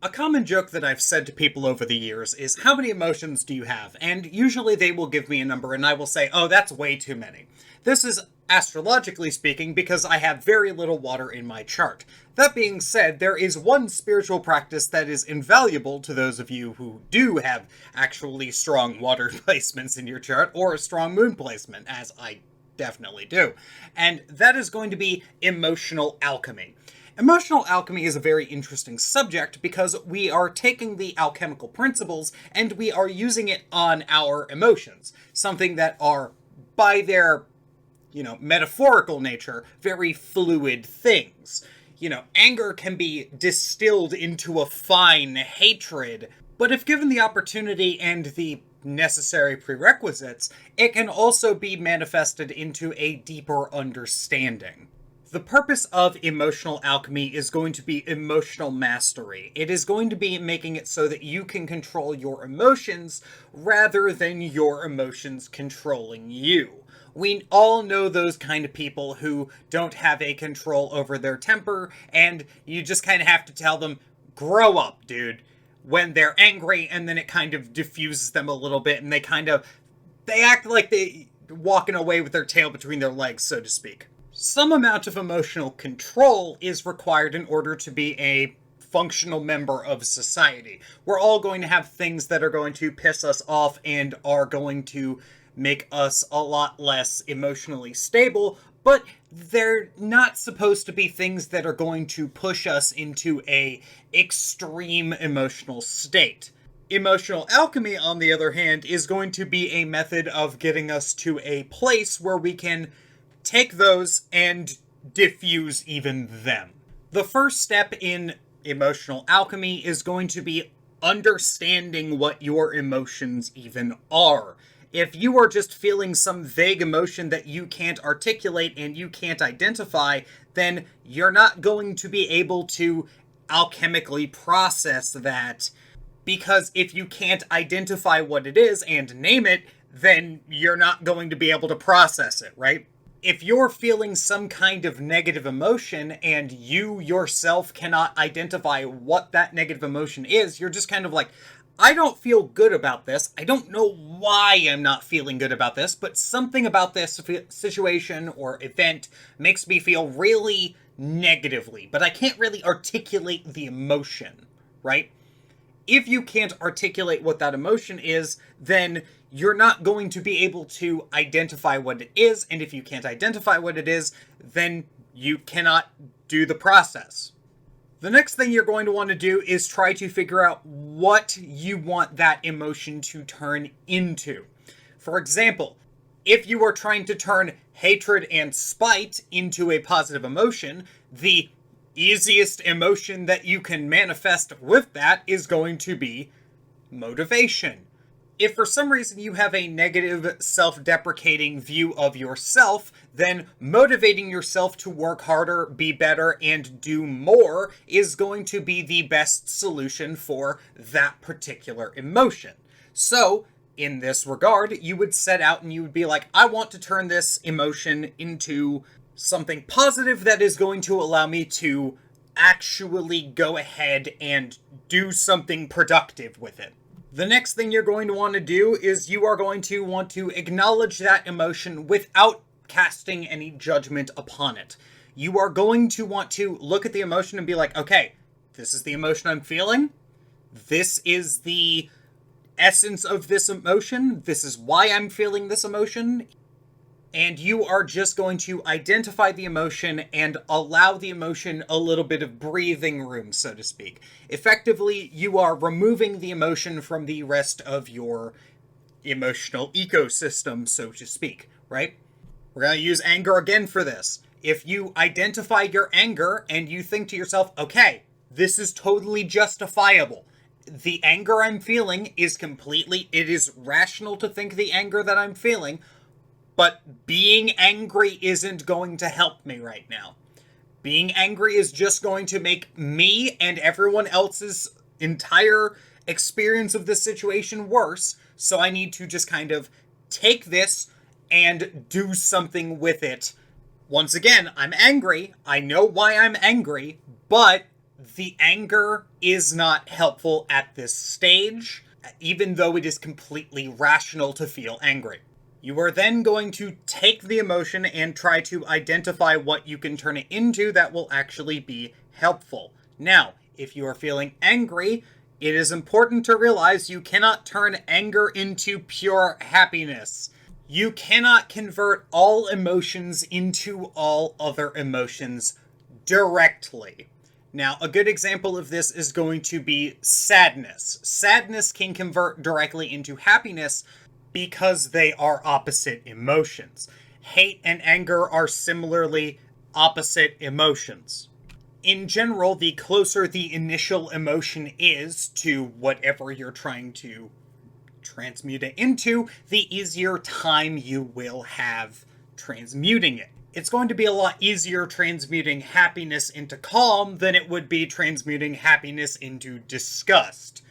A common joke that I've said to people over the years is, how many emotions do you have? And usually they will give me a number and I will say, oh, that's way too many. This is astrologically speaking because I have very little water in my chart. That being said, there is one spiritual practice that is invaluable to those of you who do have actually strong water placements in your chart, or a strong moon placement, as I definitely do. And that is going to be emotional alchemy. Emotional alchemy is a very interesting subject because we are taking the alchemical principles and we are using it on our emotions. Something that are, by their, metaphorical nature, very fluid things. Anger can be distilled into a fine hatred, but if given the opportunity and the necessary prerequisites, it can also be manifested into a deeper understanding. The purpose of emotional alchemy is going to be emotional mastery. It is going to be making it so that you can control your emotions rather than your emotions controlling you. We all know those kind of people who don't have a control over their temper, and you just kind of have to tell them, grow up, dude, when they're angry, and then it kind of diffuses them a little bit, and they act like they walking away with their tail between their legs, so to speak. Some amount of emotional control is required in order to be a functional member of society. We're all going to have things that are going to piss us off and are going to make us a lot less emotionally stable, but they're not supposed to be things that are going to push us into a extreme emotional state. Emotional alchemy, on the other hand, is going to be a method of getting us to a place where we can take those and diffuse even them. The first step in emotional alchemy is going to be understanding what your emotions even are. If you are just feeling some vague emotion that you can't articulate and you can't identify, then you're not going to be able to alchemically process that, because if you can't identify what it is and name it, then you're not going to be able to process it, right? If you're feeling some kind of negative emotion and you yourself cannot identify what that negative emotion is, you're just kind of like, I don't feel good about this. I don't know why I'm not feeling good about this, but something about this situation or event makes me feel really negatively, but I can't really articulate the emotion, right? If you can't articulate what that emotion is, then you're not going to be able to identify what it is, and if you can't identify what it is, then you cannot do the process. The next thing you're going to want to do is try to figure out what you want that emotion to turn into. For example, if you are trying to turn hatred and spite into a positive emotion, the easiest emotion that you can manifest with that is going to be motivation. If for some reason you have a negative, self-deprecating view of yourself, then motivating yourself to work harder, be better, and do more is going to be the best solution for that particular emotion. So, in this regard, you would set out and you would be like, I want to turn this emotion into something positive that is going to allow me to actually go ahead and do something productive with it. The next thing you're going to want to do is you are going to want to acknowledge that emotion without casting any judgment upon it. You are going to want to look at the emotion and be like, okay, this is the emotion I'm feeling. This is the essence of this emotion. This is why I'm feeling this emotion. And you are just going to identify the emotion and allow the emotion a little bit of breathing room, so to speak. Effectively, you are removing the emotion from the rest of your emotional ecosystem, so to speak, right? We're going to use anger again for this. If you identify your anger and you think to yourself, okay, this is totally justifiable. The anger I'm feeling is it is rational to think the anger that I'm feeling, but being angry isn't going to help me right now. Being angry is just going to make me and everyone else's entire experience of this situation worse, so I need to just kind of take this and do something with it. Once again, I'm angry. I know why I'm angry, but the anger is not helpful at this stage, even though it is completely rational to feel angry. You are then going to take the emotion and try to identify what you can turn it into that will actually be helpful. Now, if you are feeling angry, it is important to realize you cannot turn anger into pure happiness. You cannot convert all emotions into all other emotions directly. Now, a good example of this is going to be sadness. Sadness can convert directly into happiness because they are opposite emotions. Hate and anger are similarly opposite emotions. In general, the closer the initial emotion is to whatever you're trying to transmute it into, the easier time you will have transmuting it. It's going to be a lot easier transmuting happiness into calm than it would be transmuting happiness into disgust.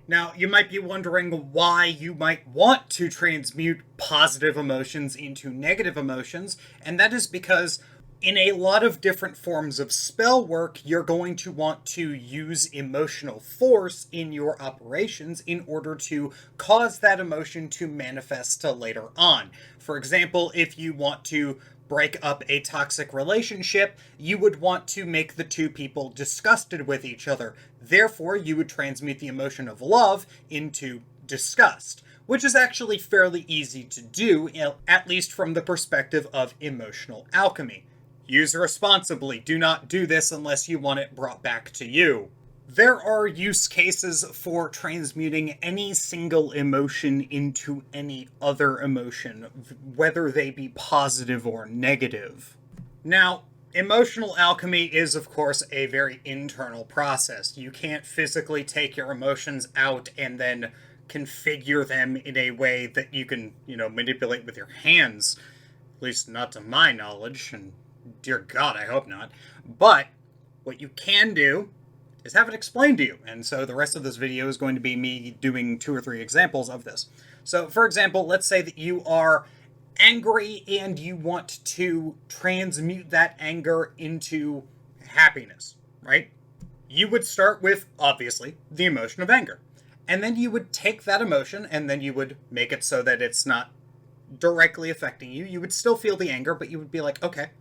Now, you might be wondering why you might want to transmute positive emotions into negative emotions, and that is because in a lot of different forms of spell work, you're going to want to use emotional force in your operations in order to cause that emotion to manifest later on. For example, if you want to break up a toxic relationship, you would want to make the two people disgusted with each other. Therefore, you would transmute the emotion of love into disgust, which is actually fairly easy to do, at least from the perspective of emotional alchemy. Use responsibly. Do not do this unless you want it brought back to you. There are use cases for transmuting any single emotion into any other emotion, whether they be positive or negative. Now, emotional alchemy is, of course, a very internal process. You can't physically take your emotions out and then configure them in a way that you can, manipulate with your hands. At least not to my knowledge, and dear God, I hope not. But what you can do is have it explained to you. And so the rest of this video is going to be me doing 2 or 3 examples of this. So, for example, let's say that you are angry and you want to transmute that anger into happiness, right? You would start with, obviously, the emotion of anger. And then you would take that emotion and then you would make it so that it's not directly affecting you. You would still feel the anger, but you would be like, okay,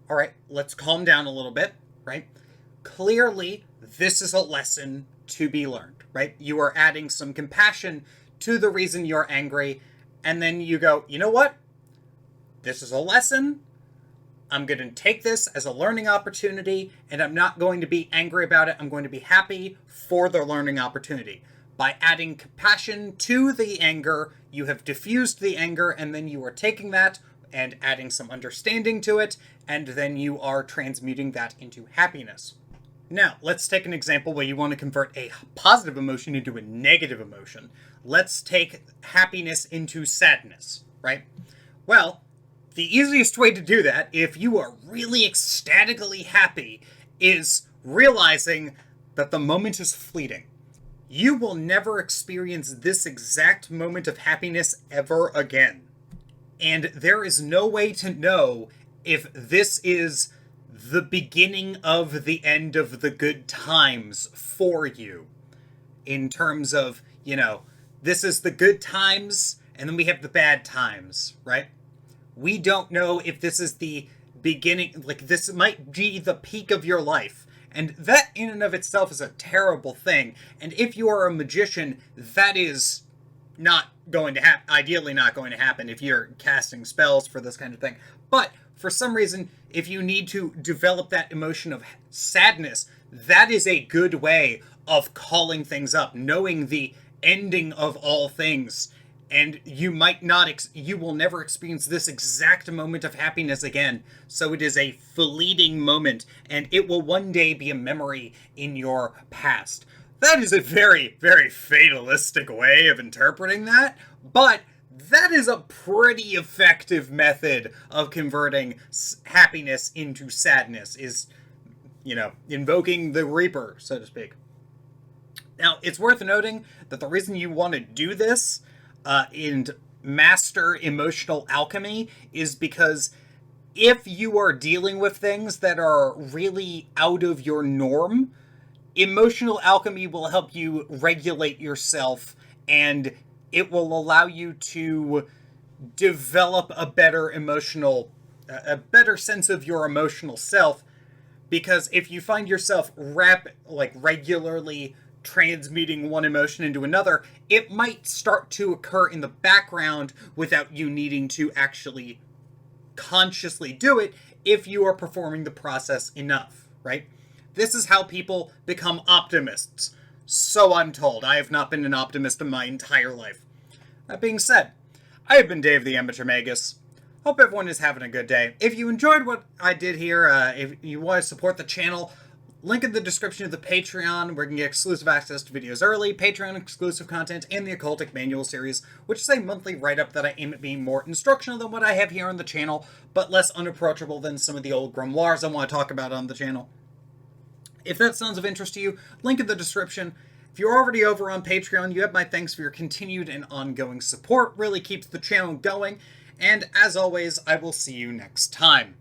all right, let's calm down a little bit, right? Clearly, this is a lesson to be learned, right? You are adding some compassion to the reason you're angry, and then you go, you know what? This is a lesson. I'm going to take this as a learning opportunity, and I'm not going to be angry about it. I'm going to be happy for the learning opportunity. By adding compassion to the anger, you have diffused the anger, and then you are taking that and adding some understanding to it, and then you are transmuting that into happiness. Now, let's take an example where you want to convert a positive emotion into a negative emotion. Let's take happiness into sadness, right? Well, the easiest way to do that, if you are really ecstatically happy, is realizing that the moment is fleeting. You will never experience this exact moment of happiness ever again. And there is no way to know if this is the beginning of the end of the good times for you. In terms of, this is the good times, and then we have the bad times, right? We don't know if this is the beginning, this might be the peak of your life. And that in and of itself is a terrible thing. And if you are a magician, that is not going to happen, ideally not going to happen if you're casting spells for this kind of thing. But for some reason, if you need to develop that emotion of sadness, that is a good way of calling things up, knowing the ending of all things. And you will never experience this exact moment of happiness again. So it is a fleeting moment, and it will one day be a memory in your past. That is a very, very fatalistic way of interpreting that, but that is a pretty effective method of converting happiness into sadness, is, invoking the Reaper, so to speak. Now, it's worth noting that the reason you want to do this and master emotional alchemy is because if you are dealing with things that are really out of your norm, Emotional alchemy will help you regulate yourself, and it will allow you to develop a better sense of your emotional self. Because if you find yourself regularly transmuting one emotion into another, it might start to occur in the background without you needing to actually consciously do it if you are performing the process enough, right? This is how people become optimists. So I'm told. I have not been an optimist in my entire life. That being said, I have been Dave the Amateur Magus. Hope everyone is having a good day. If you enjoyed what I did here, if you want to support the channel, link in the description of the Patreon, where you can get exclusive access to videos early, Patreon exclusive content, and the Occultic Manual series, which is a monthly write-up that I aim at being more instructional than what I have here on the channel, but less unapproachable than some of the old grimoires I want to talk about on the channel. If that sounds of interest to you, link in the description. If you're already over on Patreon, you have my thanks for your continued and ongoing support. Really keeps the channel going. And as always, I will see you next time.